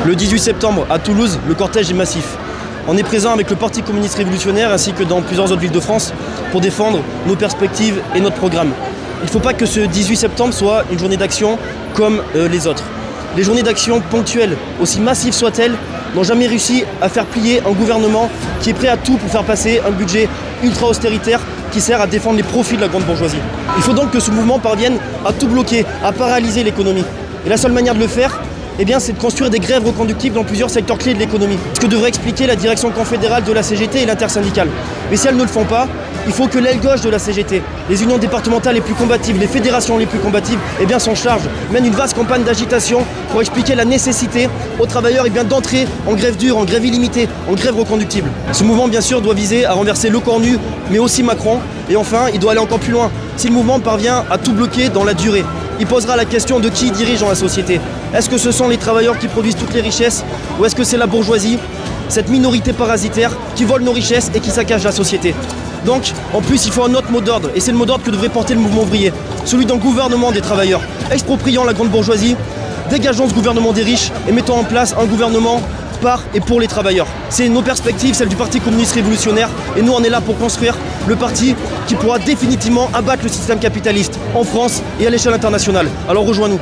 Le 18 septembre, à Toulouse, le cortège est massif. On est présent avec le Parti communiste révolutionnaire ainsi que dans plusieurs autres villes de France pour défendre nos perspectives et notre programme. Il ne faut pas que ce 18 septembre soit une journée d'action comme les autres. Les journées d'action ponctuelles, aussi massives soient-elles, n'ont jamais réussi à faire plier un gouvernement qui est prêt à tout pour faire passer un budget ultra-austéritaire qui sert à défendre les profits de la grande bourgeoisie. Il faut donc que ce mouvement parvienne à tout bloquer, à paralyser l'économie. Et la seule manière de le faire, c'est de construire des grèves reconductibles dans plusieurs secteurs clés de l'économie. Ce que devrait expliquer la direction confédérale de la CGT et l'intersyndicale. Mais si elles ne le font pas, il faut que l'aile gauche de la CGT, les unions départementales les plus combatives, les fédérations les plus combatives, s'en charge, mènent une vaste campagne d'agitation pour expliquer la nécessité aux travailleurs d'entrer en grève dure, en grève illimitée, en grève reconductible. Ce mouvement, bien sûr, doit viser à renverser Le Cornu, mais aussi Macron. Et enfin, il doit aller encore plus loin. Si le mouvement parvient à tout bloquer dans la durée, il posera la question de qui dirige dans la société. Est-ce que ce sont les travailleurs qui produisent toutes les richesses ou est-ce que c'est la bourgeoisie, cette minorité parasitaire qui vole nos richesses et qui saccage la société? Donc, en plus, il faut un autre mot d'ordre, et c'est le mot d'ordre que devrait porter le mouvement ouvrier, celui d'un gouvernement des travailleurs. Expropriant la grande bourgeoisie, dégageons ce gouvernement des riches et mettons en place un gouvernement par et pour les travailleurs. C'est nos perspectives, celles du Parti communiste révolutionnaire, et nous on est là pour construire le parti qui pourra définitivement abattre le système capitaliste en France et à l'échelle internationale. Alors rejoins-nous.